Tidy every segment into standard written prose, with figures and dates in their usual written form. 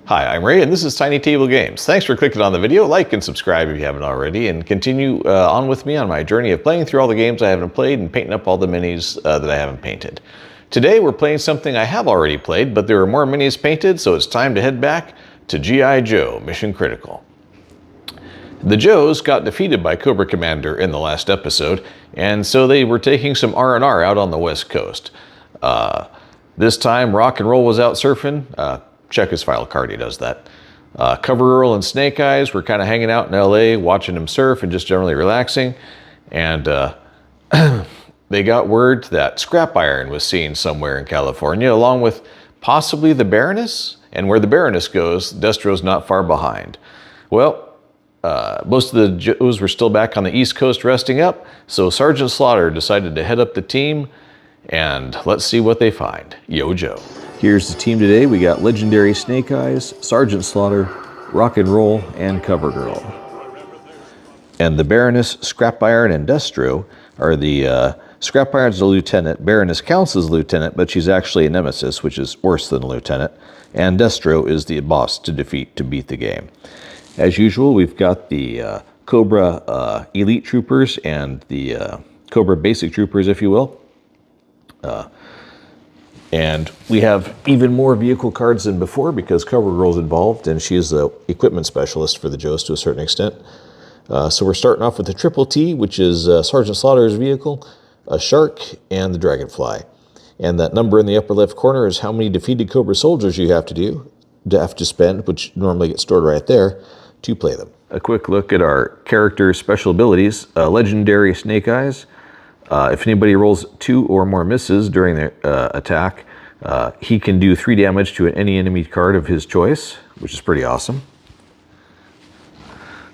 Hi, I'm Ray, and this is TinyTableGames. Thanks for clicking on the video. Like and subscribe if you haven't already, and continue on with me on my journey of playing through all the games I haven't played and painting up all the minis that I haven't painted. Today we're playing something I have already played, but there are more minis painted, so it's time to head back to G.I. Joe Mission Critical. The Joes got defeated by Cobra Commander in the last episode, and so they were taking some R&R out on the West Coast. This time, Rock and Roll was out surfing. Check his file card, he does that. Cover Earl and Snake Eyes were kind of hanging out in LA, watching him surf and just generally relaxing. And they got word that Scrap Iron was seen somewhere in California, along with possibly the Baroness. And where the Baroness goes, Destro's not far behind. Well, most of the Joes were still back on the East Coast resting up, so Sergeant Slaughter decided to head up the team, and let's see what they find. Yo Joe. Here's the team today. We got Legendary Snake Eyes, Sergeant Slaughter, Rock and Roll, and Cover Girl. And the Baroness, Scrap Iron, and Destro are the... Scrap Iron's the lieutenant. Baroness counts as lieutenant, but she's actually a nemesis, which is worse than a lieutenant. And Destro is the boss to defeat to beat the game. As usual, we've got the Cobra Elite Troopers and the Cobra Basic Troopers, if you will. And we have even more vehicle cards than before because Cover Girl's involved, and she is the equipment specialist for the Joes to a certain extent. So we're starting off with the Triple T, which is Sergeant Slaughter's vehicle, a Shark, and the Dragonfly. And that number in the upper left corner is how many defeated Cobra soldiers you have to spend, which normally gets stored right there, to play them. A quick look at our character's special abilities. Legendary Snake Eyes. If anybody rolls 2 or more misses during the attack, he can do 3 damage to any enemy card of his choice, which is pretty awesome.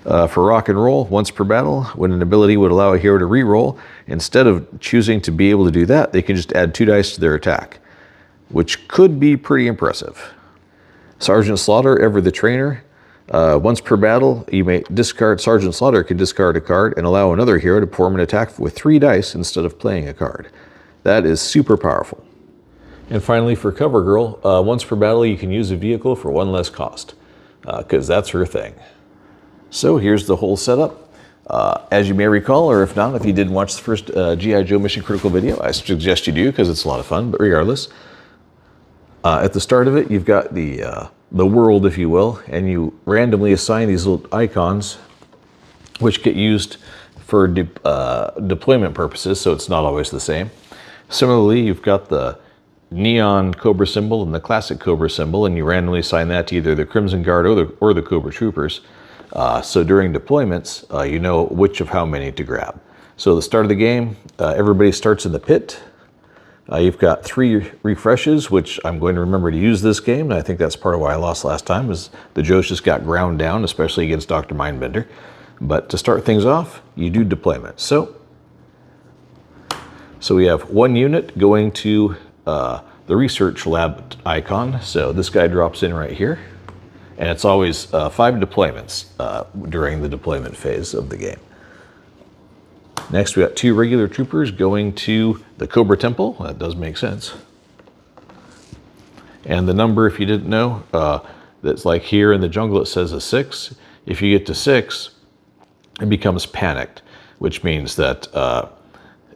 For Rock and Roll, once per battle, when an ability would allow a hero to re-roll, instead of choosing to be able to do that, they can just add 2 dice to their attack, which could be pretty impressive. Sergeant Slaughter, ever the trainer. Once per battle, you may discard. Sergeant Slaughter can discard a card and allow another hero to perform an attack with 3 dice instead of playing a card. That is super powerful. And finally, for Cover Girl, once per battle, you can use a vehicle for 1 less cost, because that's her thing. So here's the whole setup. As you may recall, or if not, if you didn't watch the first G.I. Joe Mission Critical video, I suggest you do because it's a lot of fun, but regardless. At the start of it, you've got the world, if you will, and you randomly assign these little icons, which get used for deployment purposes, so it's not always the same. Similarly, you've got the neon Cobra symbol and the classic Cobra symbol, and you randomly assign that to either the Crimson Guard or the Cobra Troopers. So during deployments, you know which of how many to grab. So at the start of the game, everybody starts in the pit. You've got 3 refreshes, which I'm going to remember to use this game, and I think that's part of why I lost last time, is the Joes just got ground down, especially against Dr. Mindbender. But to start things off, you do deployment. So we have 1 unit going to the research lab icon. So this guy drops in right here, and it's always 5 deployments during the deployment phase of the game. Next, we got 2 regular troopers going to the Cobra Temple. That does make sense. And the number, if you didn't know, that's like here in the jungle, it says a 6. If you get to 6, it becomes panicked, which means that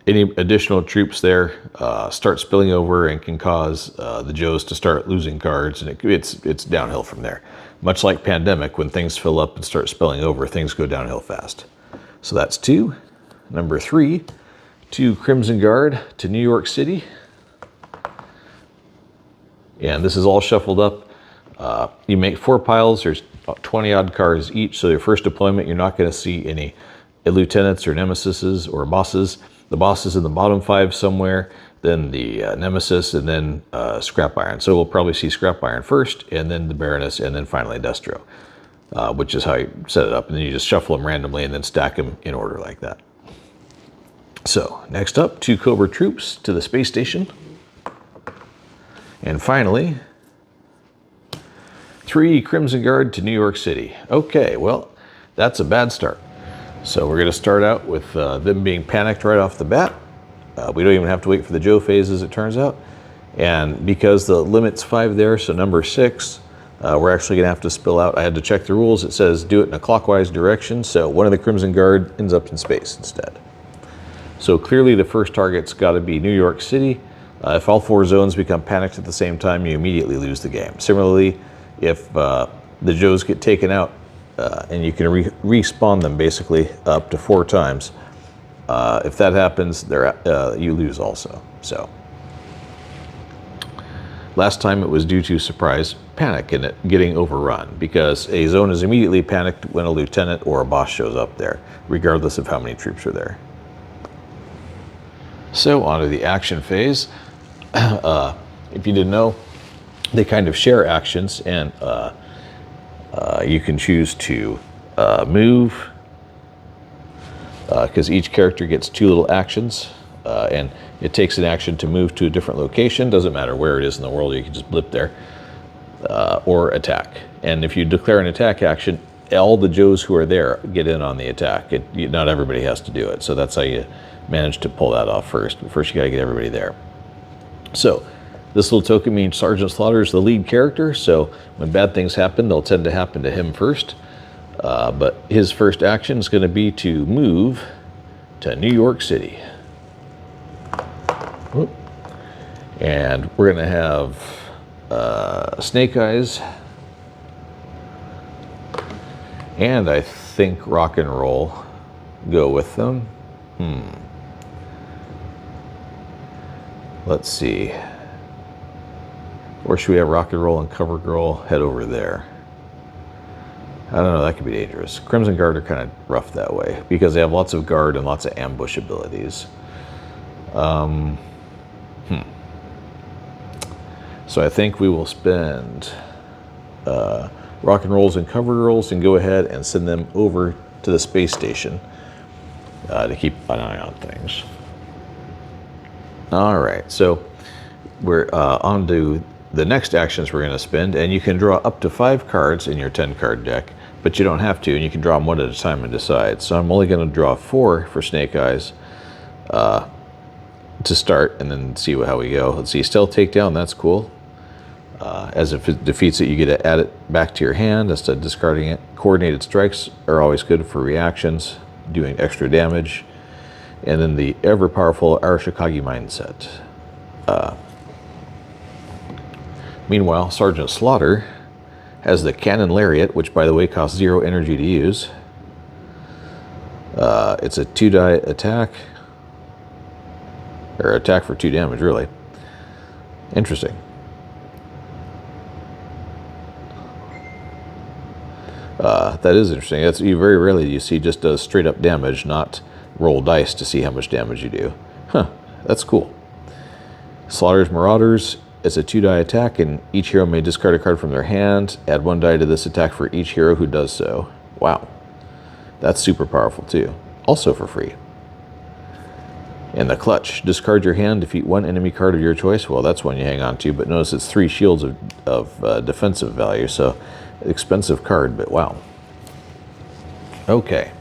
any additional troops there start spilling over and can cause the Joes to start losing cards, and it's downhill from there. Much like Pandemic, when things fill up and start spilling over, things go downhill fast. So that's 2. Number 3, 2 Crimson Guard to New York City. And this is all shuffled up. You make 4 piles. There's 20 odd cards each. So your first deployment, you're not going to see any lieutenants or nemesises or bosses. The boss is in the bottom 5 somewhere, then the nemesis, and then Scrap Iron. So we'll probably see Scrap Iron first, and then the Baroness, and then finally Destro, which is how you set it up. And then you just shuffle them randomly and then stack them in order like that. So next up, 2 Cobra troops to the space station. And finally, 3 Crimson Guard to New York City. Okay, well, that's a bad start. So we're going to start out with them being panicked right off the bat. We don't even have to wait for the Joe phase, as it turns out. And because the limit's 5 there, so number 6, We're actually gonna have to spill out. I had to check the rules. It says do it in a clockwise direction, so one of the Crimson Guard ends up in space instead. So clearly the first target's gotta be New York City. If all 4 zones become panicked at the same time, you immediately lose the game. Similarly, if the Joes get taken out, and you can respawn them basically up to 4 times, if that happens, you lose also. So last time it was due to surprise panic and it getting overrun, because a zone is immediately panicked when a lieutenant or a boss shows up there, regardless of how many troops are there. So on to the action phase. If you didn't know, they kind of share actions, and you can choose to move, because each character gets 2 little actions, and it takes an action to move to a different location. Doesn't matter where it is in the world, you can just blip there, or attack. And if you declare an attack action, all the Joes who are there get in on the attack. Not everybody has to do it, so that's how you manage to pull that off first. But first you gotta get everybody there. So this little token means Sergeant Slaughter is the lead character, so when bad things happen, they'll tend to happen to him first. But his first action is going to be to move to New York City. Whoop. And we're going to have Snake Eyes, and I think Rock and Roll go with them. Let's see. Or should we have Rock and Roll and Cover Girl head over there? I don't know, that could be dangerous. Crimson Guard are kind of rough that way, because they have lots of guard and lots of ambush abilities. So I think we will spend Rock and Rolls and Cover Girls and go ahead and send them over to the space station to keep an eye on things. All right, so we're on to the next actions we're going to spend, and you can draw up to 5 cards in your 10-card deck, but you don't have to, and you can draw them one at a time and decide. So I'm only going to draw 4 for Snake Eyes to start, and then see how we go. Let's see, Stealth Takedown, that's cool. As if it defeats it, you get to add it back to your hand instead of discarding it. Coordinated Strikes are always good for reactions, doing extra damage. And then the ever-powerful Arashikage Mindset. Meanwhile, Sergeant Slaughter has the Cannon Lariat, which, by the way, costs 0 energy to use. It's a 2-die attack. Or attack for 2 damage, really. Interesting. That is interesting. That's, very rarely you see just does straight-up damage, not roll dice to see how much damage you do. Huh, that's cool. Slaughter's Marauders is a 2-die attack, and each hero may discard a card from their hand. Add 1 die to this attack for each hero who does so. Wow. That's super powerful too. Also for free. And the Clutch. Discard your hand, defeat 1 enemy card of your choice. Well, that's one you hang on to, but notice it's 3 shields of defensive value, so expensive card, but wow. Okay.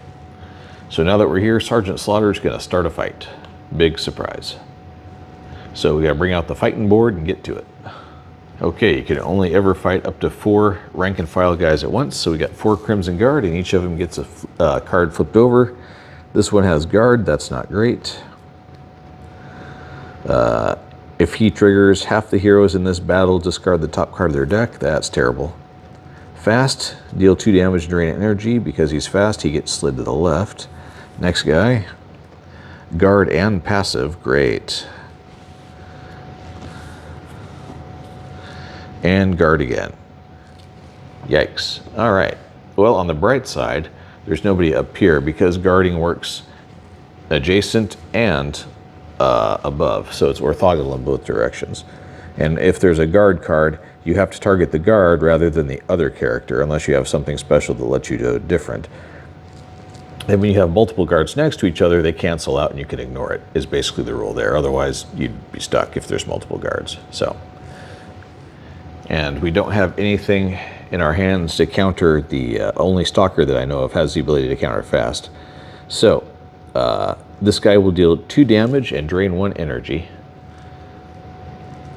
So now that we're here, Sergeant Slaughter is going to start a fight. Big surprise. So we got to bring out the fighting board and get to it. Okay, you can only ever fight up to 4 rank and file guys at once. So we got 4 Crimson Guard, and each of them gets a card flipped over. This one has Guard. That's not great. If he triggers, half the heroes in this battle discard the top card of their deck. That's terrible. Fast, deal 2 damage and drain energy. Because he's fast, he gets slid to the left. Next guy, Guard and passive, great. And Guard again. Yikes. All right. Well, on the bright side, there's nobody up here because guarding works adjacent and above, so it's orthogonal in both directions. And if there's a guard card, you have to target the guard rather than the other character, unless you have something special that lets you do different. And when you have multiple guards next to each other, they cancel out and you can ignore it, is basically the rule there. Otherwise, you'd be stuck if there's multiple guards. So, and we don't have anything in our hands to counter the only stalker that I know of has the ability to counter fast. So, this guy will deal 2 damage and drain 1 energy.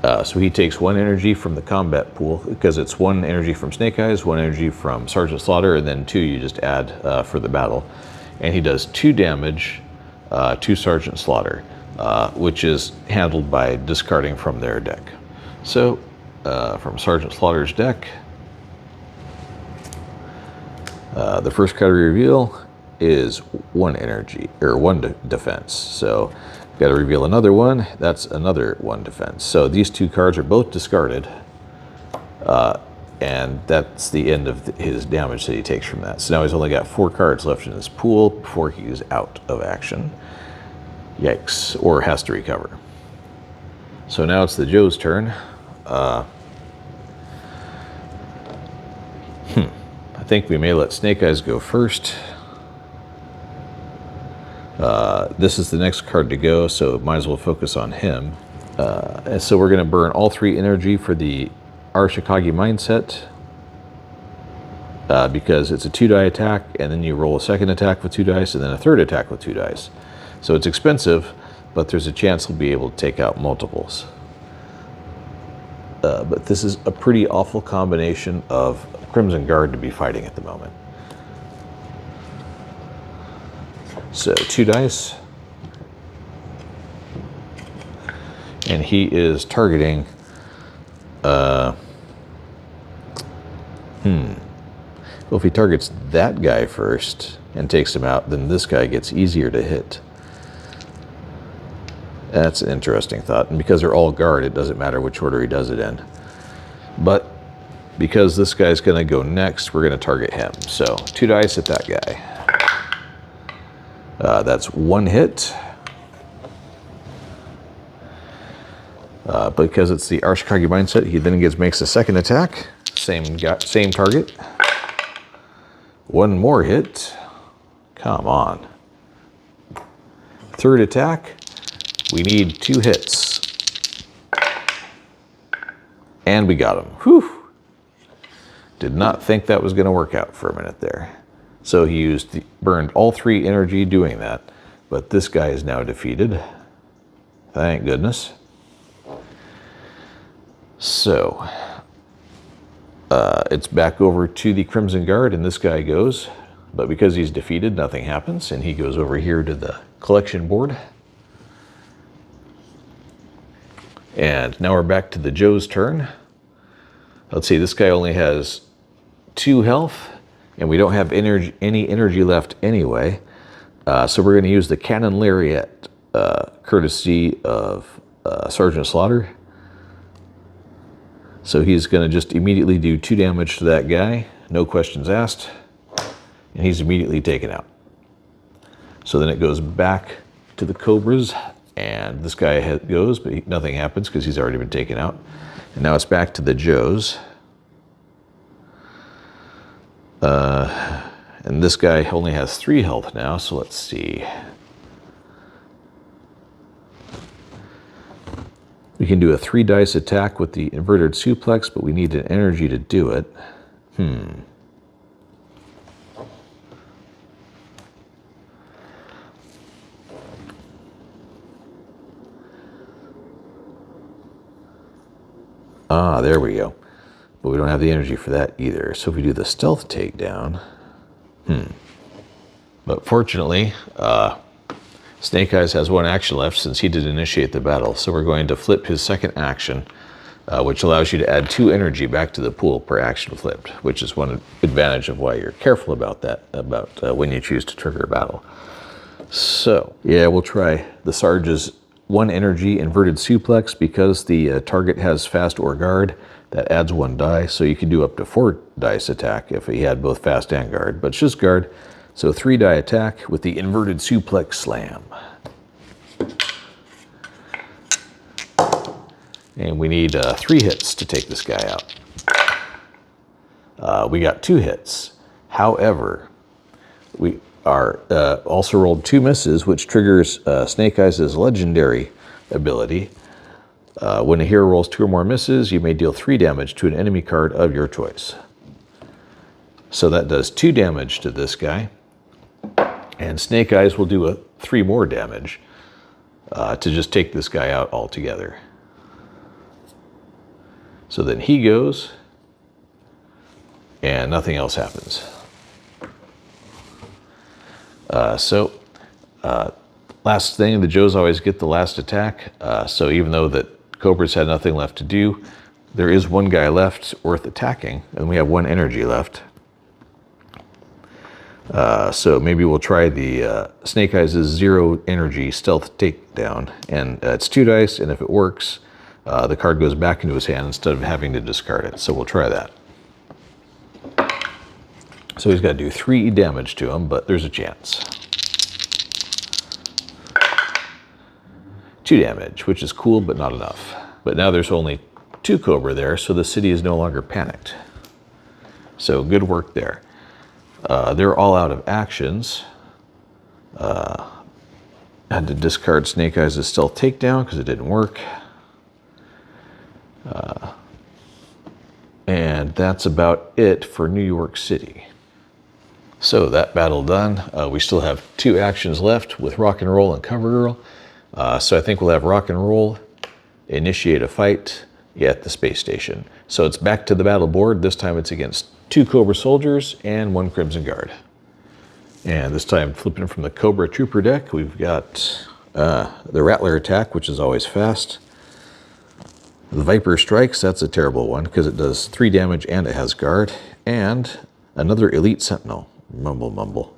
So he takes 1 energy from the combat pool, because it's 1 energy from Snake Eyes, 1 energy from Sergeant Slaughter, and then 2 you just add for the battle. And he does 2 damage to Sergeant Slaughter, which is handled by discarding from their deck. So from Sergeant Slaughter's deck, the first card we reveal is 1 energy, or 1 defense. So got to reveal another one. That's another 1 defense. So these 2 cards are both discarded, and that's the end of his damage that he takes from that. So now he's only got 4 cards left in his pool before he's out of action. Yikes! Or has to recover. So now it's the Joe's turn. I think we may let Snake Eyes go first. This is the next card to go, so might as well focus on him. And so we're going to burn all 3 energy for the Arashikage Mindset, because it's a 2-die attack, and then you roll a second attack with 2 dice, and then a third attack with 2 dice. So it's expensive, but there's a chance we'll be able to take out multiples. But this is a pretty awful combination of Crimson Guard to be fighting at the moment. So 2 dice. And he is targeting, well, if he targets that guy first and takes him out, then this guy gets easier to hit. That's an interesting thought. And because they're all guard, it doesn't matter which order he does it in. But because this guy's going to go next, we're going to target him. So 2 dice at that guy. That's 1 hit. Because it's the Arashikage Mindset, he then makes a second attack. Same target. 1 more hit. Come on. Third attack. We need 2 hits. And we got him. Whew. Did not think that was going to work out for a minute there. So he burned all 3 energy doing that. But this guy is now defeated. Thank goodness. So it's back over to the Crimson Guard, and this guy goes. But because he's defeated, nothing happens, and he goes over here to the collection board. And now we're back to the Joe's turn. Let's see, this guy only has 2 health, and we don't have any energy left anyway. So we're going to use the Cannon Lariat, courtesy of Sergeant Slaughter. So he's going to just immediately do 2 damage to that guy, no questions asked, and he's immediately taken out. So then it goes back to the Cobras, and this guy goes, but nothing happens because he's already been taken out. And now it's back to the Joes. And this guy only has 3 health now, so let's see. We can do a 3 dice attack with the inverted suplex, but we need an energy to do it. Ah, there we go. But we don't have the energy for that either. So if we do the stealth takedown, But fortunately, Snake Eyes has 1 action left since he did initiate the battle. So we're going to flip his second action, which allows you to add 2 energy back to the pool per action flipped, which is one advantage of why you're careful about that, when you choose to trigger a battle. So yeah, we'll try the Sarge's 1 energy inverted suplex because the target has fast or guard. That adds 1 die, so you can do up to 4 dice attack if he had both fast and guard, but it's just guard. So 3 die attack with the inverted suplex slam. And we need 3 hits to take this guy out. We got 2 hits. However, we are also rolled 2 misses, which triggers Snake Eyes' legendary ability. When a hero rolls 2 or more misses, you may deal 3 damage to an enemy card of your choice. So that does 2 damage to this guy. And Snake Eyes will do 3 more damage to just take this guy out altogether. So then he goes, and nothing else happens. Last thing, the Joes always get the last attack. So even though that Cobra's had nothing left to do, there is one guy left worth attacking, and we have one energy left. So maybe we'll try the Snake Eyes' 0 energy stealth takedown, and it's 2 dice, and if it works, the card goes back into his hand instead of having to discard it. So we'll try that. So he's got to do 3 damage to him, but there's a chance. 2 damage, which is cool, but not enough. But now there's only 2 Cobra there, so the city is no longer panicked. So good work there. They're all out of actions. Had to discard Snake Eyes' stealth takedown because it didn't work. And that's about it for New York City. So that battle done. We still have 2 actions left with Rock and Roll and Cover Girl. So I think we'll have Rock and Roll initiate a fight at the space station. So it's back to the battle board. This time it's against 2 Cobra soldiers and 1 Crimson Guard. And this time flipping from the Cobra Trooper deck, we've got the Rattler attack, which is always fast. The Viper Strikes, that's a terrible one because it does 3 damage and it has guard. And another Elite Sentinel. Mumble, mumble.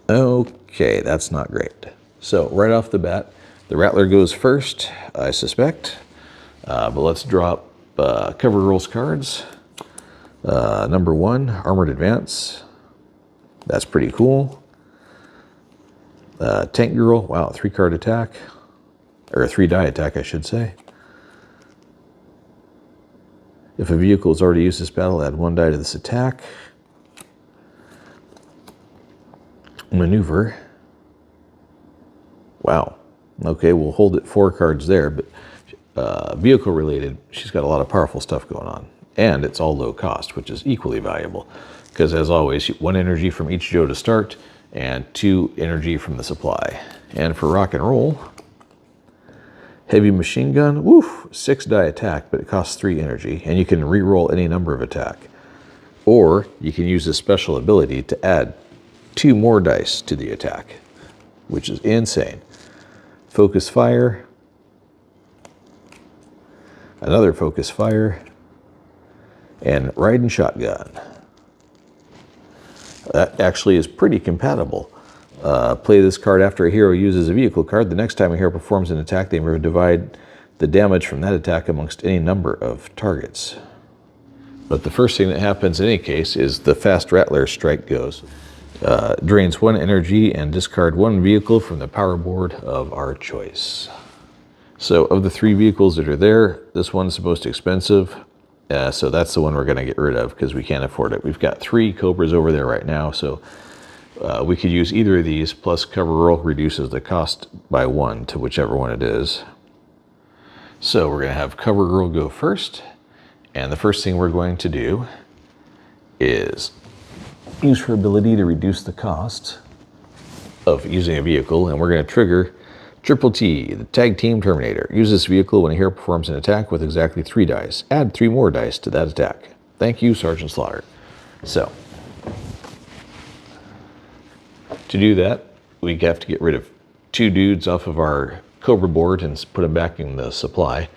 Okay, that's not great. So right off the bat, the Rattler goes first, I suspect. But let's drop Cover Girl's cards. Number 1, Armored Advance. That's pretty cool. Tank Girl, wow, 3-card attack. Or a 3-die attack, I should say. If a vehicle has already used this battle, add 1 die to this attack. Maneuver. Wow. Okay, we'll hold it 4 cards there, but vehicle related, she's got a lot of powerful stuff going on. And it's all low cost, which is equally valuable. Because as always, 1 energy from each Joe to start, and 2 energy from the supply. And for Rock and Roll, Heavy Machine Gun, woof, 6-die attack, but it costs 3 energy, and you can re-roll any number of attack. Or you can use this special ability to add 2 more dice to the attack, which is insane. Focus Fire, another Focus Fire, and Riding Shotgun. That actually is pretty compatible. Play this card after a hero uses a vehicle card. The next time a hero performs an attack, they may divide the damage from that attack amongst any number of targets. But the first thing that happens in any case is the fast Rattler strike goes. Drains 1 energy and discard 1 vehicle from the power board of our choice. So of the 3 vehicles that are there, this one's the most expensive. So that's the one we're going to get rid of because we can't afford it. We've got 3 Cobras over there right now, so we could use either of these, plus Cover Girl reduces the cost by 1 to whichever one it is. So we're going to have Cover Girl go first, and the first thing we're going to do is use her ability to reduce the cost of using a vehicle, and we're going to trigger Triple T, the Tag Team Terminator. Use this vehicle when a hero performs an attack with exactly 3 dice. Add 3 more dice to that attack. Thank you, Sergeant Slaughter. So, to do that, we have to get rid of 2 dudes off of our Cobra board and put them back in the supply.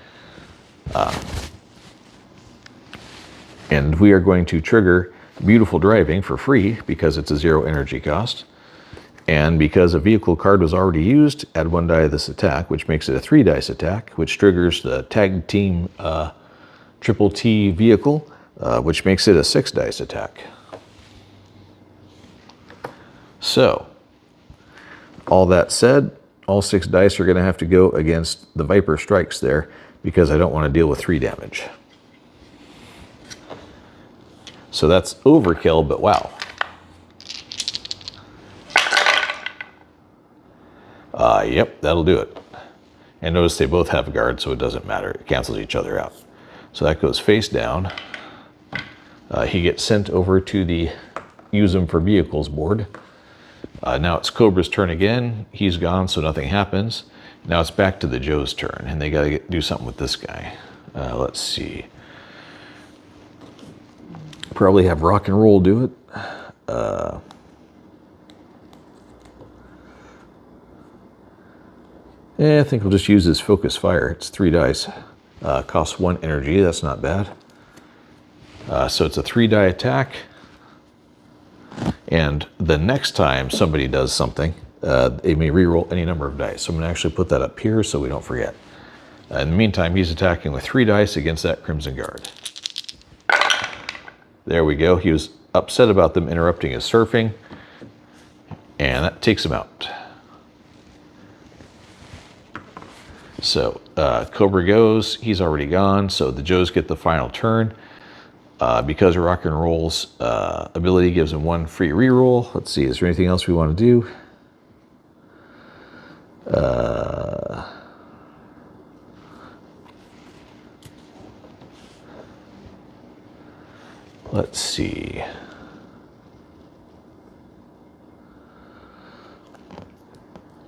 And we are going to trigger Beautiful Driving for free because it's a 0 energy cost. And because a vehicle card was already used, add 1 die to this attack, which makes it a 3-dice attack, which triggers the Tag Team Triple T vehicle, which makes it a 6-dice attack. So, all that said, all 6 dice are going to have to go against the Viper Strikes there because I don't want to deal with 3 damage. So that's overkill, but wow. Yep, that'll do it. And notice they both have guard, so it doesn't matter. It cancels each other out. So that goes face down. He gets sent over to the Use Them for Vehicles board. Now it's Cobra's turn again. He's gone, so nothing happens. Now it's back to the Joe's turn, and they got to do something with this guy. Let's see. Probably have rock and roll do it. I think we'll just use his focus fire. It's 3 dice. Costs 1 energy. That's not bad. So it's a 3-die attack. And the next time somebody does something, they may reroll any number of dice. So I'm going to actually put that up here so we don't forget. In the meantime, he's attacking with 3 dice against that Crimson Guard. There we go. He was upset about them interrupting his surfing, and that takes him out. So Cobra goes. He's already gone, so the Joes get the final turn. Because Rock and Roll's ability gives him 1 free reroll. Let's see, is there anything else we want to do? Let's see.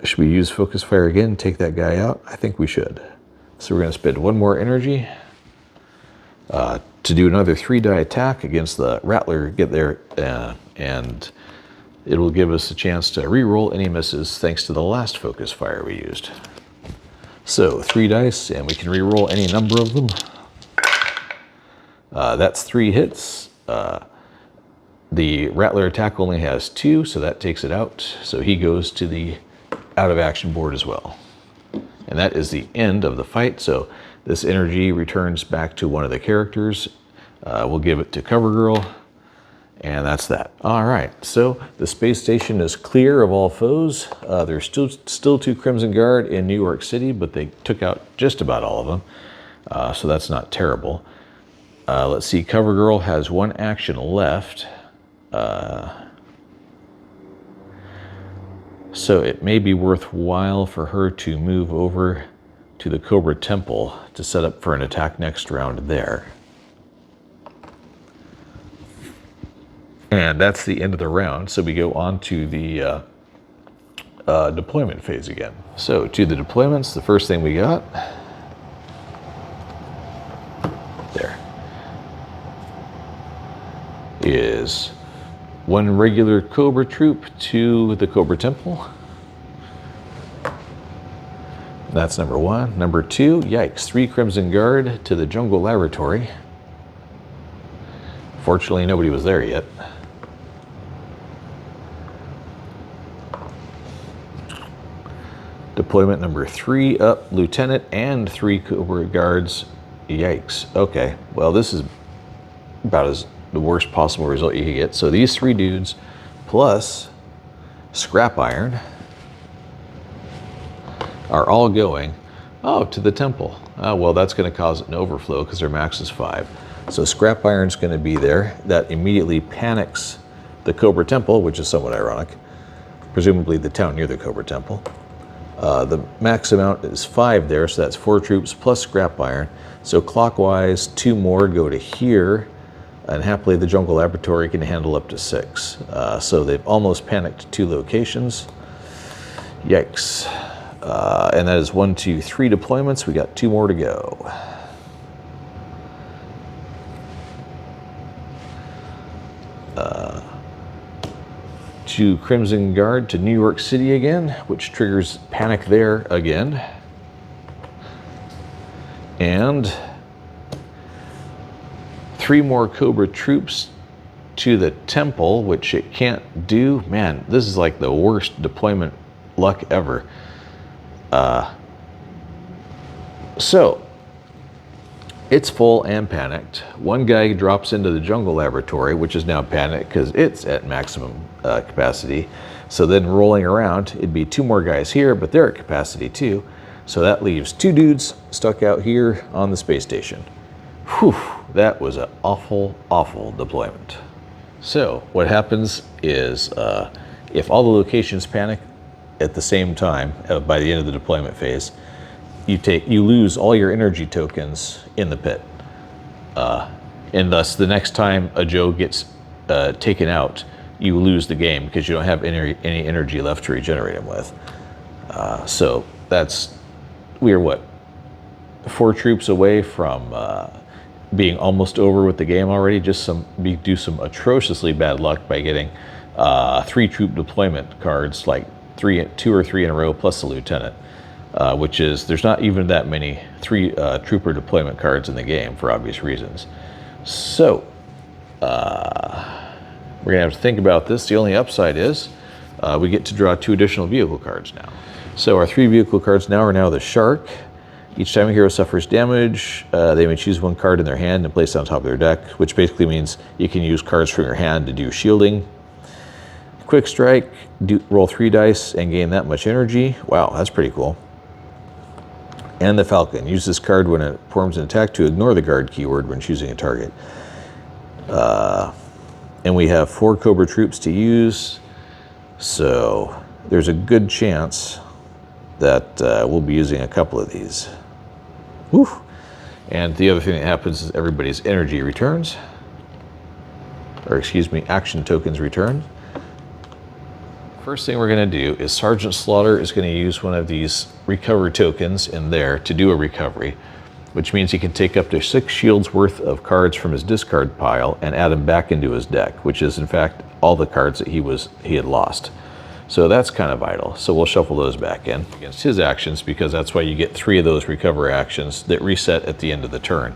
Should we use Focus Fire again and take that guy out? I think we should. So we're going to spend 1 more energy to do another 3-die attack against the Rattler. Get there, and it will give us a chance to re-roll any misses thanks to the last Focus Fire we used. So 3 dice, and we can re-roll any number of them. That's 3 hits. The Rattler attack only has 2, so that takes it out. So he goes to the out of action board as well. And that is the end of the fight. So this energy returns back to one of the characters. We'll give it to CoverGirl, and that's that. All right, so the space station is clear of all foes. There's still 2 Crimson Guard in New York City, but they took out just about all of them. So that's not terrible. Let's see, CoverGirl has 1 action left. So it may be worthwhile for her to move over to the Cobra Temple to set up for an attack next round there. And that's the end of the round, so we go on to the deployment phase again. So to the deployments, the first thing we got, there, is 1 regular Cobra troop to the Cobra Temple. That's number 1. Number 2, yikes, 3 Crimson Guard to the Jungle Laboratory. Fortunately, nobody was there yet. Deployment number 3 up, Lieutenant and 3 Cobra Guards. Yikes. Okay, well, this is about as the worst possible result you could get. So these 3 dudes plus Scrap Iron are all going, to the temple. Well, that's going to cause an overflow because their max is 5. So Scrap Iron's going to be there. That immediately panics the Cobra Temple, which is somewhat ironic. Presumably the town near the Cobra Temple. The max amount is 5 there, so that's 4 troops plus Scrap Iron. So clockwise, 2 more go to here, and happily the Jungle Laboratory can handle up to 6. So they've almost panicked 2 locations. Yikes. And that is 1, 2, 3 deployments. We got 2 more to go. To Crimson Guard to New York City again, which triggers panic there again. And 3 more Cobra troops to the temple, which it can't do. Man, this is like the worst deployment luck ever. So it's full and panicked. 1 guy drops into the Jungle Laboratory, which is now panicked because it's at maximum capacity. So then rolling around, it'd be 2 more guys here, but they're at capacity too. So that leaves 2 dudes stuck out here on the space station. Whew, that was an awful, awful deployment. So what happens is if all the locations panic at the same time by the end of the deployment phase, you lose all your energy tokens in the pit. And thus the next time a Joe gets taken out, you lose the game because you don't have any energy left to regenerate him with. So that's we are what, 4 troops away from being almost over with the game already. Just do some atrociously bad luck by getting 3 troop deployment cards, like 2 or 3 in a row, plus the lieutenant, which is, there's not even that many 3 trooper deployment cards in the game for obvious reasons. So we're gonna have to think about this. The only upside is we get to draw 2 additional vehicle cards now. So our 3 vehicle cards now are the Shark. Each time a hero suffers damage, they may choose 1 card in their hand and place it on top of their deck, which basically means you can use cards from your hand to do shielding. Quick Strike, roll 3 dice and gain that much energy. Wow, that's pretty cool. And the Falcon, use this card when it performs an attack to ignore the guard keyword when choosing a target. And we have 4 Cobra troops to use, so there's a good chance that we'll be using a couple of these. Woo! And the other thing that happens is everybody's energy returns, or excuse me, action tokens return. First thing we're going to do is Sergeant Slaughter is going to use one of these recover tokens in there to do a recovery, which means he can take up to 6 shields worth of cards from his discard pile and add them back into his deck, which is in fact all the cards that he had lost. So that's kind of vital. So we'll shuffle those back in against his actions, because that's why you get 3 of those recover actions that reset at the end of the turn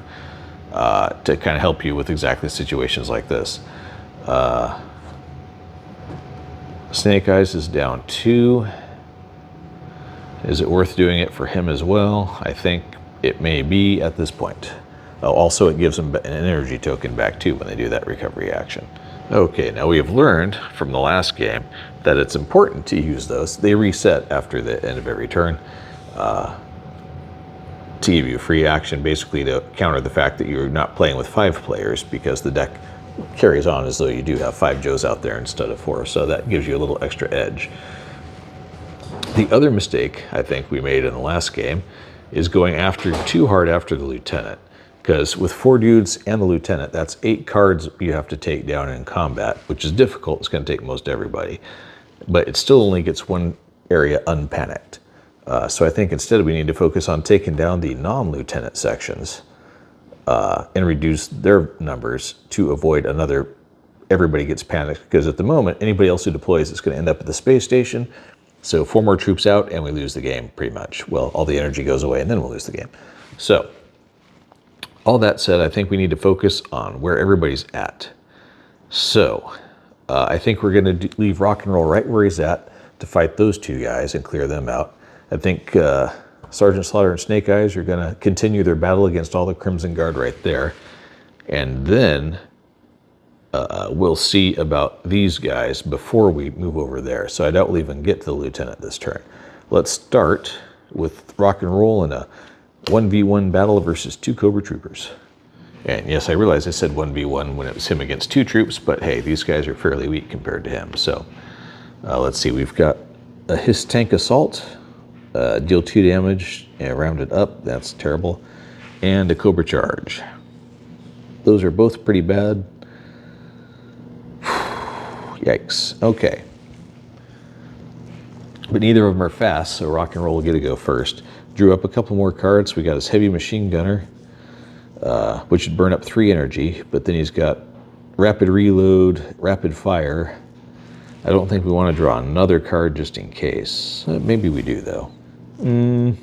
to kind of help you with exactly situations like this. Snake Eyes is down 2. Is it worth doing it for him as well? I think it may be at this point. Also, it gives them an energy token back too when they do that recovery action. Okay, now we have learned from the last game that it's important to use those. They reset after the end of every turn to give you free action, basically to counter the fact that you're not playing with 5 players, because the deck carries on as though you do have 5 Joes out there instead of 4, so that gives you a little extra edge. The other mistake I think we made in the last game is going too hard after the lieutenant, because with 4 dudes and the lieutenant, that's 8 cards you have to take down in combat, which is difficult. It's going to take most everybody, but it still only gets 1 area unpanicked. So I think instead we need to focus on taking down the non-lieutenant sections and reduce their numbers to avoid another everybody gets panicked, because at the moment anybody else who deploys is going to end up at the space station. So 4 more troops out and we lose the game pretty much. Well, all the energy goes away and then we'll lose the game. So all that said, I think we need to focus on where everybody's at. So I think we're going to leave Rock and Roll right where he's at to fight those 2 guys and clear them out. I think Sergeant Slaughter and Snake Eyes are going to continue their battle against all the Crimson Guard right there. And then we'll see about these guys before we move over there. So I doubt we'll even get to the lieutenant this turn. Let's start with Rock and Roll in a 1v1 battle versus 2 Cobra troopers. And yes, I realize I said 1v1 when it was him against 2 troops, but hey, these guys are fairly weak compared to him. So let's see, we've got a His Tank Assault, deal 2 damage and rounded up, that's terrible, and a Cobra Charge. Those are both pretty bad. Yikes, okay. But neither of them are fast, so Rock and Roll will get to go first. Drew up a couple more cards. We got his Heavy Machine Gunner, which would burn up 3 energy, but then he's got Rapid Reload, Rapid Fire. I don't think we want to draw another card just in case. Maybe we do, though. I'd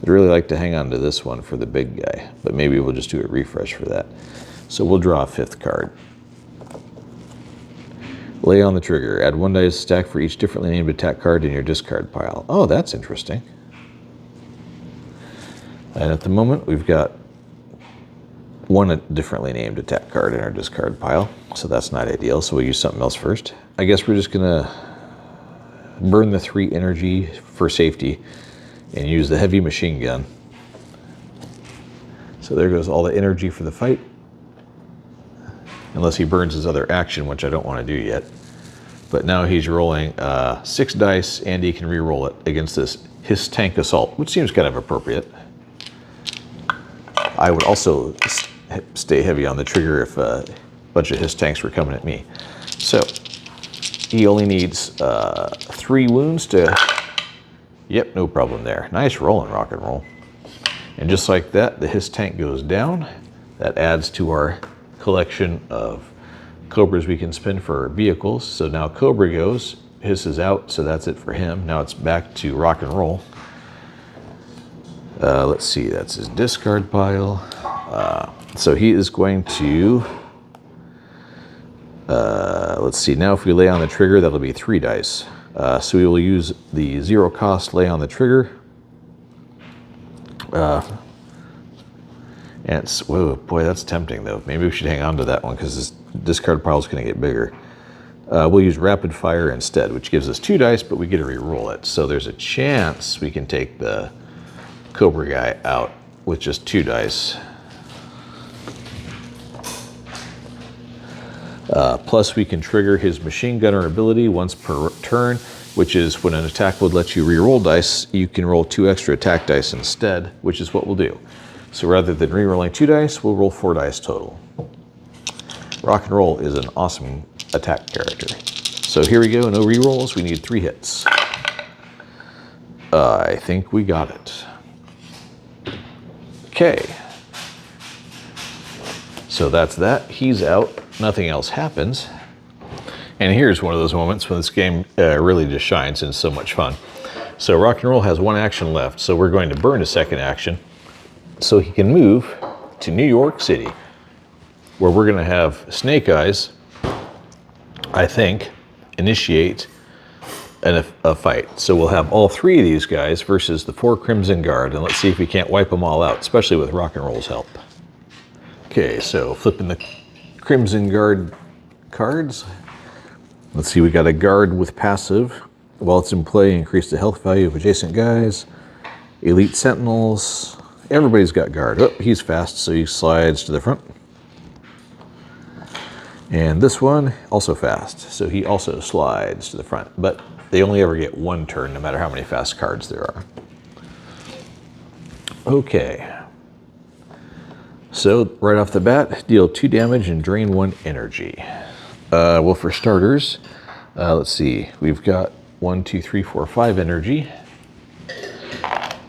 really like to hang on to this one for the big guy, but maybe we'll just do a refresh for that. So we'll draw a 5th card. Lay on the trigger. Add 1 dice stack for each differently named attack card in your discard pile. Oh, that's interesting. And at the moment, we've got 1 differently named attack card in our discard pile, so that's not ideal, so we'll use something else first. I guess we're just gonna burn the 3 energy for safety and use the heavy machine gun. So there goes all the energy for the fight. Unless he burns his other action, which I don't want to do yet. But now he's rolling 6 dice, and he can re-roll it against this His Tank Assault, which seems kind of appropriate. I would also stay heavy on the trigger if a bunch of His Tanks were coming at me. So he only needs 3 wounds to Yep, no problem there. Nice rolling, rock and roll. And just like that, the his tank goes down. That adds to our collection of cobras we can spin for our vehicles. So now cobra goes, his is out, so that's it for him. Now it's back to rock and roll. Let's see, that's his discard pile. So he is going to, let's see, now if we lay on the trigger, that'll be 3 dice. So we will use the 0 cost lay on the trigger. And it's, whoa, boy, that's tempting though. Maybe we should hang on to that one because this discard pile is going to get bigger. We'll use rapid fire instead, which gives us 2 dice, but we get to re-roll it. So there's a chance we can take the cobra guy out with just 2 dice. Plus we can trigger his machine gunner ability once per turn, which is when an attack would let you re-roll dice, you can roll 2 extra attack dice instead, which is what we'll do. So rather than re-rolling 2 dice, we'll roll 4 dice total. Rock and roll is an awesome attack character. So here we go, no re-rolls, we need 3 hits. I think we got it. Okay. So that's that, he's out, nothing else happens. And here's one of those moments when this game really just shines and it's so much fun. So rock and roll has 1 action left, so we're going to burn a 2nd action so he can move to New York City, where we're going to have Snake Eyes, I think, initiate a fight. So we'll have all 3 of these guys versus the 4 Crimson Guard, and let's see if we can't wipe them all out, especially with rock and roll's help. Okay, so flipping the Crimson Guard cards. Let's see, we got a guard with passive. While it's in play, increase the health value of adjacent guys. Elite Sentinels. Everybody's got guard. Oh, he's fast, so he slides to the front. And this one, also fast, so he also slides to the front. But they only ever get 1 turn, no matter how many fast cards there are. Okay. So, right off the bat, deal 2 damage and drain 1 energy. Well, for starters, let's see, we've got 1, 2, 3, 4, 5 energy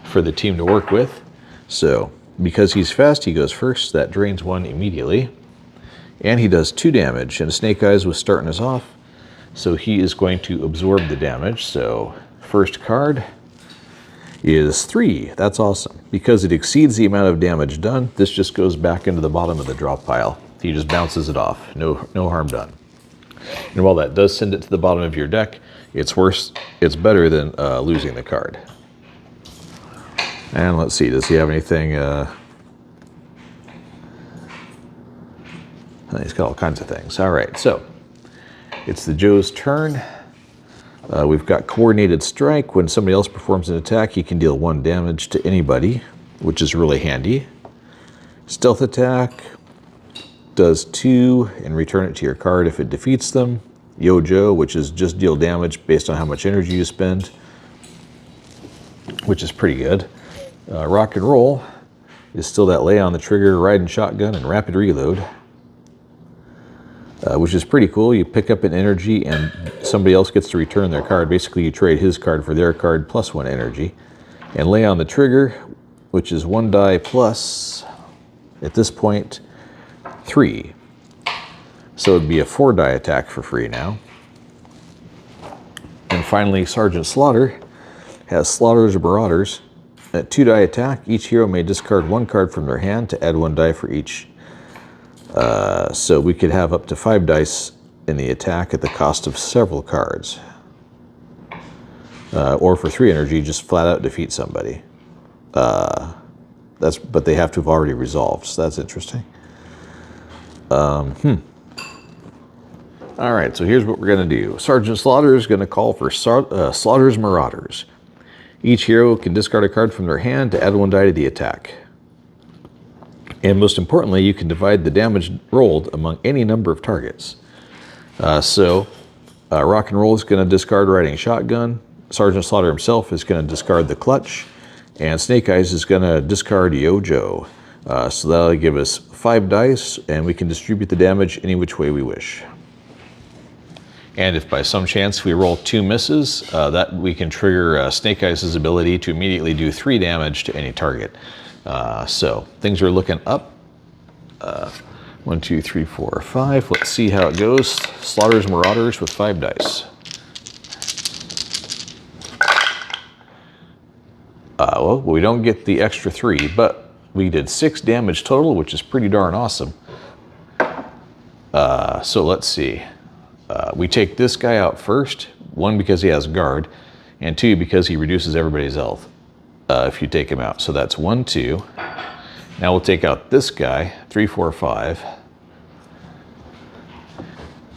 for the team to work with. So, because he's fast, he goes first. That drains 1 immediately. And he does 2 damage, and Snake Eyes was starting us off. So he is going to absorb the damage. So, first card is 3. That's awesome. Because it exceeds the amount of damage done, this just goes back into the bottom of the drop pile. He just bounces it off. No harm done. And while that does send it to the bottom of your deck, it's better than losing the card. And let's see, does he have anything? He's got all kinds of things. All right, so it's the Joe's turn. We've got Coordinated Strike. When somebody else performs an attack, he can deal 1 damage to anybody, which is really handy. Stealth Attack does 2 and return it to your card if it defeats them. Yo-Jo, which is just deal damage based on how much energy you spend, which is pretty good. Rock and Roll is still that lay on the trigger, riding shotgun, and rapid reload, which is pretty cool. You pick up an energy and somebody else gets to return their card. Basically, you trade his card for their card plus 1 energy. And lay on the trigger, which is 1 die plus, at this point, 3. So it'd be a 4 die attack for free now. And finally, Sergeant Slaughter has Slaughter's Marauders. At 2 die attack, each hero may discard 1 card from their hand to add 1 die for each. So we could have up to 5 dice in the attack at the cost of several cards. Or for 3 energy, just flat out defeat somebody. But they have to have already resolved, so that's interesting. All right, so here's what we're going to do. Sergeant Slaughter is going to call for Slaughter's Marauders. Each hero can discard a card from their hand to add 1 die to the attack. And most importantly, you can divide the damage rolled among any number of targets. Rock and Roll is going to discard riding shotgun. Sergeant Slaughter himself is going to discard the clutch. And Snake Eyes is going to discard Yo-Jo. So that'll give us 5 dice, and we can distribute the damage any which way we wish. And if by some chance we roll 2 misses, that we can trigger Snake Eyes' ability to immediately do 3 damage to any target. So things are looking up. 1, 2, 3, 4, 5. Let's see how it goes. Slaughter's Marauders with 5 dice. Well, we don't get the extra 3, but we did 6 damage total, which is pretty darn awesome. So let's see. We take this guy out first. 1, because he has guard, and 2, because he reduces everybody's health if you take him out. So that's 1, 2. Now we'll take out this guy, 3, 4, 5.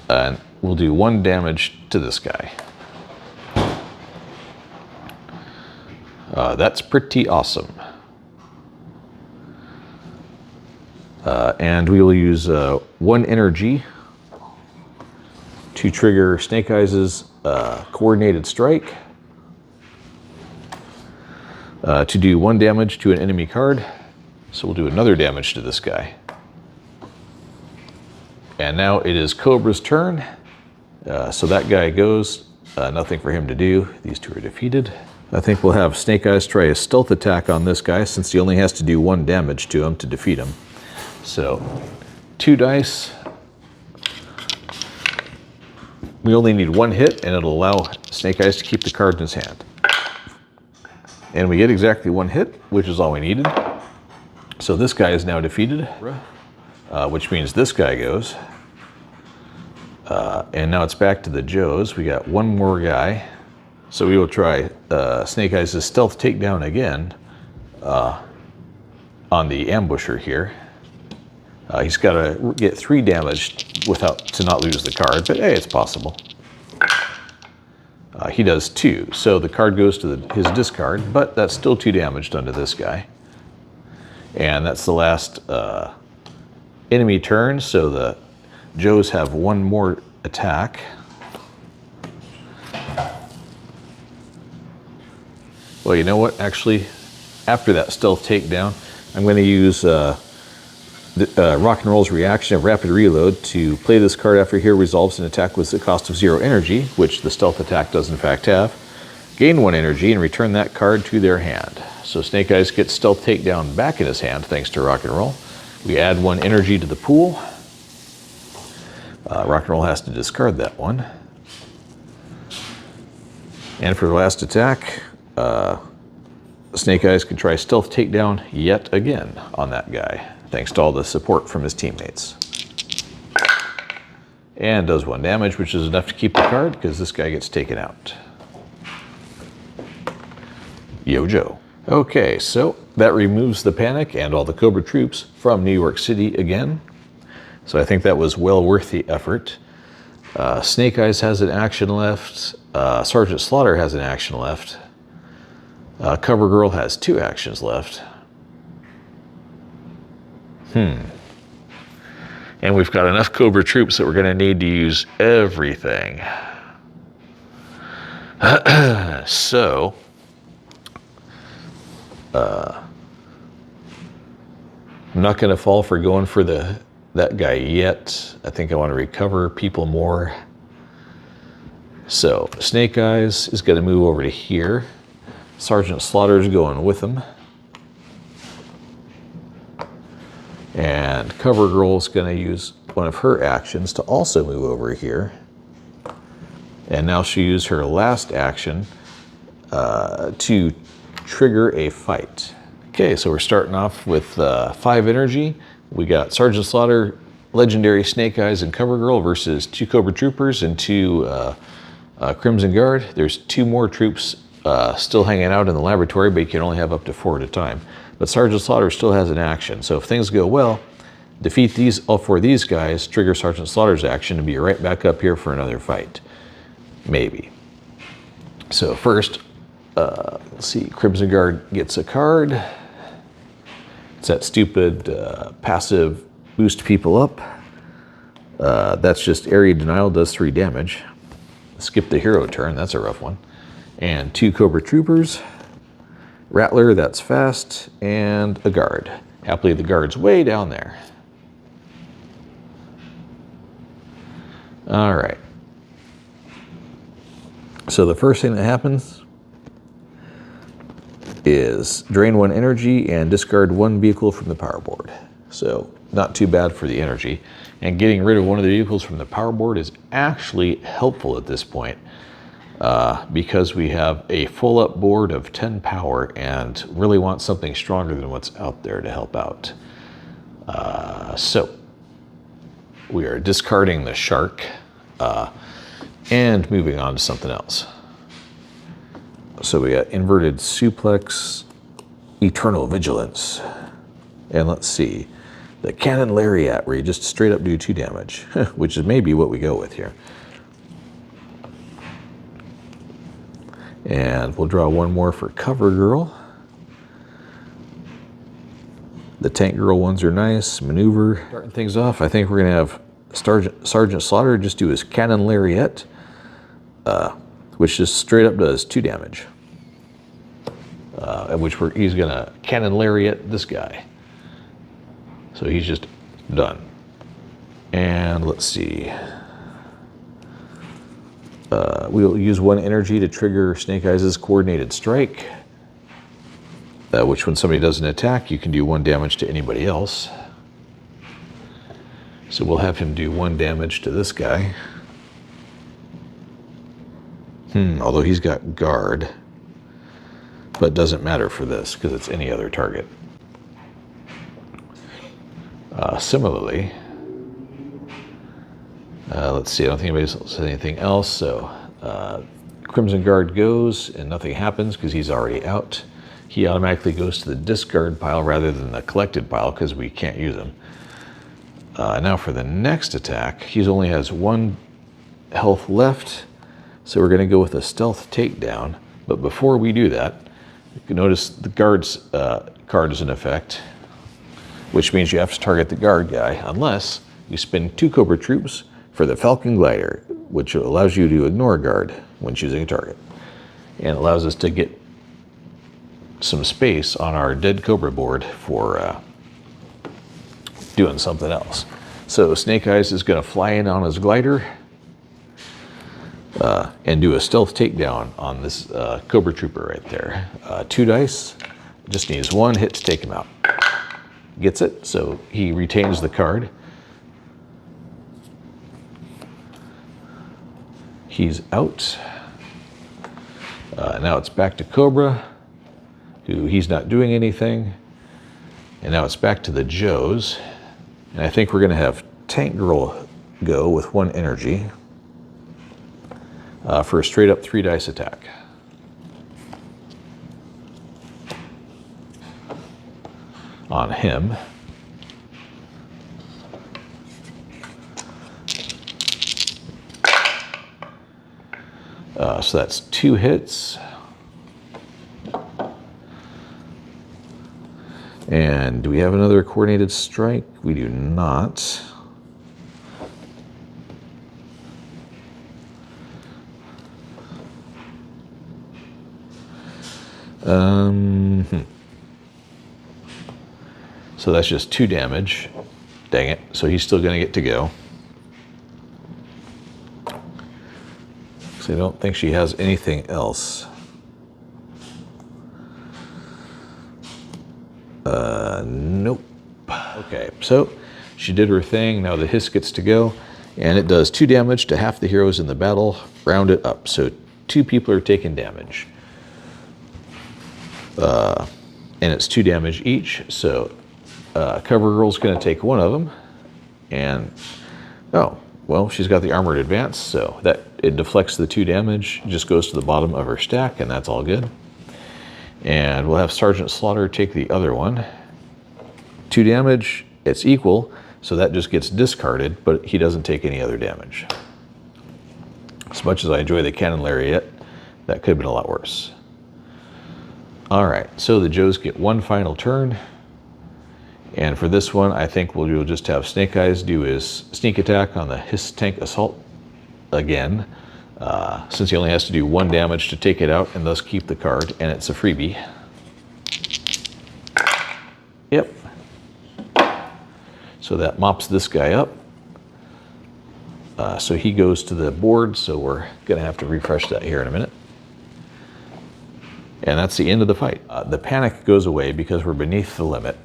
And we'll do 1 damage to this guy. That's pretty awesome. And we will use 1 energy to trigger Snake Eyes' coordinated strike. To do 1 damage to an enemy card. So we'll do another damage to this guy. And now it is Cobra's turn. So that guy goes. Nothing for him to do. These 2 are defeated. I think we'll have Snake Eyes try a stealth attack on this guy since he only has to do 1 damage to him to defeat him. So 2 dice. We only need 1 hit and it'll allow Snake Eyes to keep the card in his hand. And we get exactly 1 hit, which is all we needed. So this guy is now defeated, which means this guy goes. And now it's back to the Joes. We got 1 more guy. So we will try Snake Eyes' stealth takedown again on the ambusher here. He's got to get 3 damage to not lose the card, but hey, it's possible. He does 2, so the card goes to his discard, but that's still 2 damage done to this guy. And that's the last enemy turn, so the Joes have 1 more attack. Well, you know what? Actually, after that stealth takedown, I'm going to use Rock and Roll's reaction of Rapid Reload to play this card after Hero resolves an attack with the cost of 0 energy, which the stealth attack does in fact have. Gain 1 energy and return that card to their hand. So Snake Eyes gets stealth takedown back in his hand thanks to Rock and Roll. We add 1 energy to the pool. Rock and Roll has to discard that 1. And for the last attack, Snake Eyes can try stealth takedown yet again on that guy, thanks to all the support from his teammates. And does 1 damage, which is enough to keep the card because this guy gets taken out. Yo Joe. Okay, so that removes the panic and all the Cobra troops from New York City again. So I think that was well worth the effort. Snake Eyes has an action left. Sergeant Slaughter has an action left. Cover Girl has 2 actions left. And we've got enough Cobra troops that we're going to need to use everything. So, I'm not going to fall for going for that guy yet. I think I want to recover people more. So, Snake Eyes is going to move over to here. Sergeant Slaughter's going with him. And Cover Girl's going to use one of her actions to also move over here. And now she'll use her last action to trigger a fight. Okay, so we're starting off with 5 energy. We got Sergeant Slaughter, Legendary Snake Eyes, and Cover Girl versus 2 Cobra Troopers and 2 Crimson Guard. There's 2 more troops still hanging out in the laboratory, but you can only have up to 4 at a time. But Sergeant Slaughter still has an action, so if things go well, defeat all 4 of these guys, trigger Sergeant Slaughter's action, and be right back up here for another fight. Maybe. So first, let's see, Crimson Guard gets a card. It's that stupid passive boost people up. That's just area denial, does 3 damage. Skip the hero turn, that's a rough one. And 2 Cobra Troopers. Rattler, that's fast, and a guard. Happily, the guard's way down there. All right. So the first thing that happens is drain 1 energy and discard 1 vehicle from the power board. So not too bad for the energy. And getting rid of one of the vehicles from the power board is actually helpful at this point because we have a full up board of 10 power and really want something stronger than what's out there to help out. So we are discarding the shark and moving on to something else. So we got inverted suplex, eternal vigilance, and let's see, the cannon lariat, where you just straight up do 2 damage, which is maybe what we go with here. And we'll draw 1 more for cover girl. The tank girl ones are nice. Maneuver, starting things off. I think we're gonna have Sergeant Slaughter just do his cannon lariat, which just straight up does 2 damage. He's gonna cannon lariat this guy. So he's just done. And let's see. We'll use 1 energy to trigger Snake Eyes' coordinated strike, which when somebody does an attack, you can do 1 damage to anybody else. So we'll have him do 1 damage to this guy. Although he's got guard, but doesn't matter for this because it's any other target. Similarly, let's see, I don't think anybody said anything else, so Crimson Guard goes and nothing happens because he's already out. He automatically goes to the discard pile rather than the collected pile because we can't use him. Now for the next attack, he only has 1 health left, so we're going to go with a stealth takedown. But before we do that, you can notice the guard's card is in effect, which means you have to target the guard guy unless you spend 2 Cobra troops for the Falcon Glider, which allows you to ignore guard when choosing a target, and allows us to get some space on our dead Cobra board for doing something else. So Snake Eyes is going to fly in on his glider and do a stealth takedown on this Cobra Trooper right there. 2 dice, just needs 1 hit to take him out. Gets it, so he retains the card. He's out. Now it's back to Cobra, who he's not doing anything. And now it's back to the Joes. And I think we're going to have Tank Girl go with 1 energy for a straight up 3 dice attack. On him. So that's 2 hits. And do we have another coordinated strike? We do not. So that's just 2 damage. Dang it. So he's still going to get to go. So I don't think she has anything else. Nope. Okay, so she did her thing. Now the hiss gets to go, and it does 2 damage to half the heroes in the battle. Round it up, so 2 people are taking damage. And it's 2 damage each, so Cover Girl's going to take 1 of them. And, oh, well, she's got the Armored Advance, so that it deflects the 2 damage, just goes to the bottom of her stack, and that's all good. And we'll have Sergeant Slaughter take the other one. 2 damage, it's equal, so that just gets discarded, but he doesn't take any other damage. As much as I enjoy the Cannon Lariat, that could have been a lot worse. All right, so the Joes get 1 final turn. And for this one, I think we'll just have Snake Eyes do his sneak attack on the Hiss Tank Assault again, since he only has to do 1 damage to take it out and thus keep the card, and it's a freebie. Yep. So that mops this guy up. So he goes to the board, so we're going to have to refresh that here in a minute. And that's the end of the fight. The panic goes away because we're beneath the limit.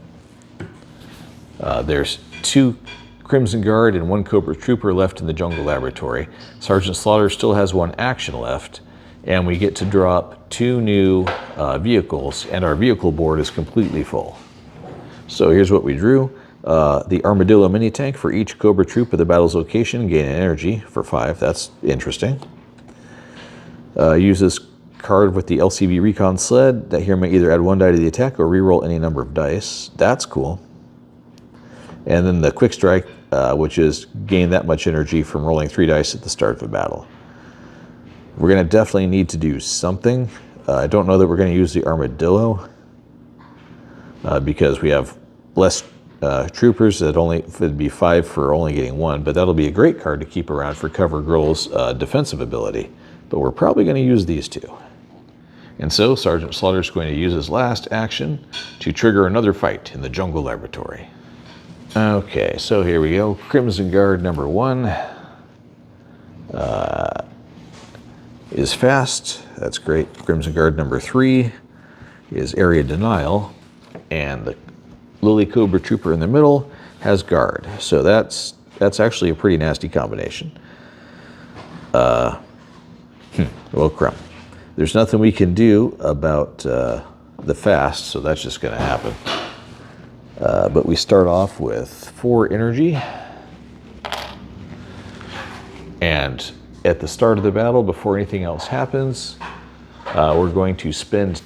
There's 2 Crimson Guard and 1 Cobra Trooper left in the Jungle Laboratory. Sergeant Slaughter still has 1 action left, and we get to drop 2 new vehicles, and our vehicle board is completely full. So here's what we drew. The Armadillo mini tank for each Cobra Troop at the battle's location, gain an energy for 5. That's interesting. Use this card with the LCV Recon sled. That here may either add 1 die to the attack or reroll any number of dice. That's cool. And then the Quick Strike, which is gain that much energy from rolling 3 dice at the start of the battle. We're going to definitely need to do something. I don't know that we're going to use the Armadillo because we have less troopers. It'd be 5 for only getting 1, but that'll be a great card to keep around for Cover Girl's defensive ability. But we're probably going to use these 2. And so Sergeant Slaughter's going to use his last action to trigger another fight in the Jungle Laboratory. Okay, so here we go. Crimson Guard number 1 is fast. That's great. Crimson Guard number 3 is area denial. And the Lily Cobra Trooper in the middle has guard. So that's actually a pretty nasty combination. Well, crap. There's nothing we can do about the fast, so that's just going to happen. But we start off with 4 energy. And at the start of the battle, before anything else happens, we're going to spend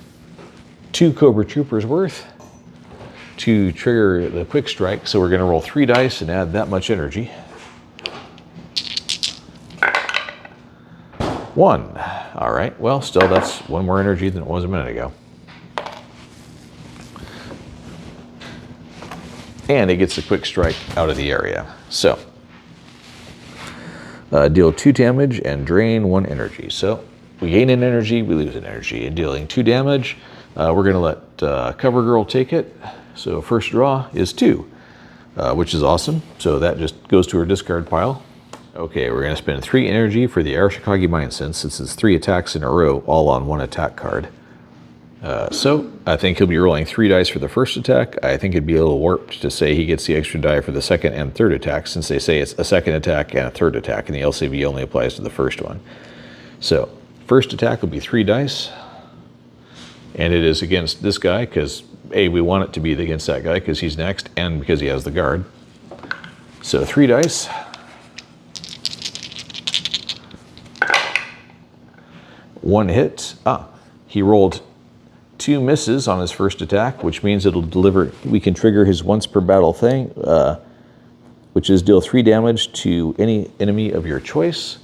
2 Cobra Troopers worth to trigger the Quick Strike. So we're going to roll 3 dice and add that much energy. 1. All right, well, still that's 1 more energy than it was a minute ago. And it gets the Quick Strike out of the area. So, deal 2 damage and drain 1 energy. So, we gain an energy, we lose an energy. And dealing 2 damage, we're going to let Cover Girl take it. So, first draw is 2, which is awesome. So, that just goes to her discard pile. Okay, we're going to spend 3 energy for the Arashikage Mind Sense, since it's 3 attacks in a row, all on 1 attack card. So I think he'll be rolling 3 dice for the first attack. I think it'd be a little warped to say he gets the extra die for the second and third attack, since they say it's a second attack and a third attack, and the LCV only applies to the first one. So first attack will be 3 dice, and it is against this guy because A, we want it to be against that guy because he's next, and because he has the guard. So 3 dice. One hit. He rolled 2 misses on his first attack, which means it'll deliver, we can trigger his once per battle thing, which is deal 3 damage to any enemy of your choice.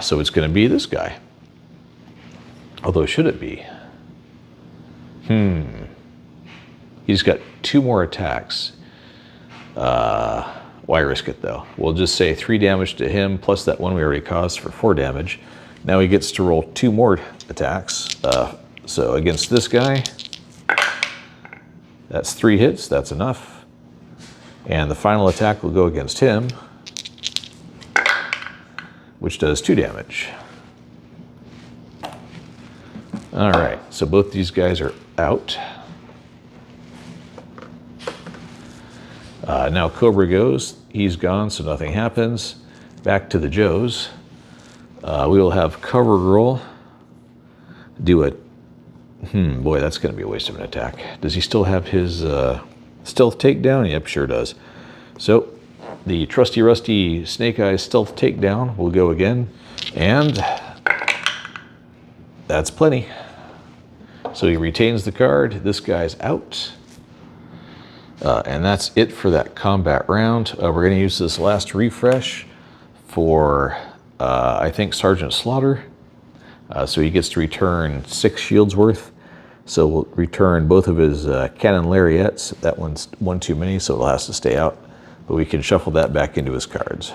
So it's going to be this guy. Although, should it be? He's got 2 more attacks. Why risk it though? We'll just say 3 damage to him, plus that 1 we already caused for 4 damage. Now he gets to roll 2 more attacks. So against this guy, that's 3 hits, that's enough. And the final attack will go against him, which does 2 damage. All right, so both these guys are out. Now Cobra goes, he's gone, so nothing happens. Back to the Joes. We will have Cover Girl do a, boy, that's going to be a waste of an attack. Does he still have his stealth takedown? Yep, sure does. So the trusty rusty Snake Eyes stealth takedown will go again, and that's plenty. So he retains the card. This guy's out. And that's it for that combat round. We're going to use this last refresh for, I think, Sergeant Slaughter. So he gets to return 6 shields worth. So we'll return both of his cannon lariats. That one's 1 too many, so it'll have to stay out. But we can shuffle that back into his cards.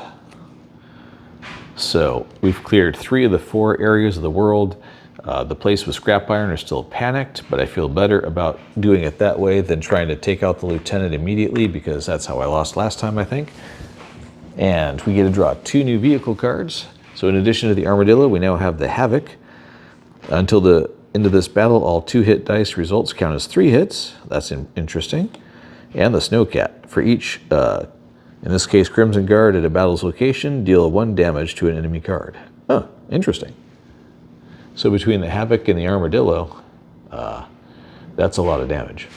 So we've cleared 3 of the 4 areas of the world. The place with Scrap Iron is still panicked, but I feel better about doing it that way than trying to take out the lieutenant immediately, because that's how I lost last time, I think. And we get to draw 2 new vehicle cards. So in addition to the Armadillo, we now have the Havoc. Until the end of this battle, all 2-hit dice results count as 3 hits. That's interesting. And the Snowcat. For each, in this case, Crimson Guard at a battle's location, deal 1 damage to an enemy card. Huh, interesting. So between the Havoc and the Armadillo, that's a lot of damage.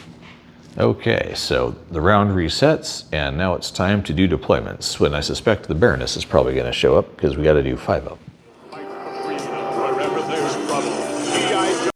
Okay, so the round resets, and now it's time to do deployments, when I suspect the Baroness is probably going to show up, because we got to do 5 of them.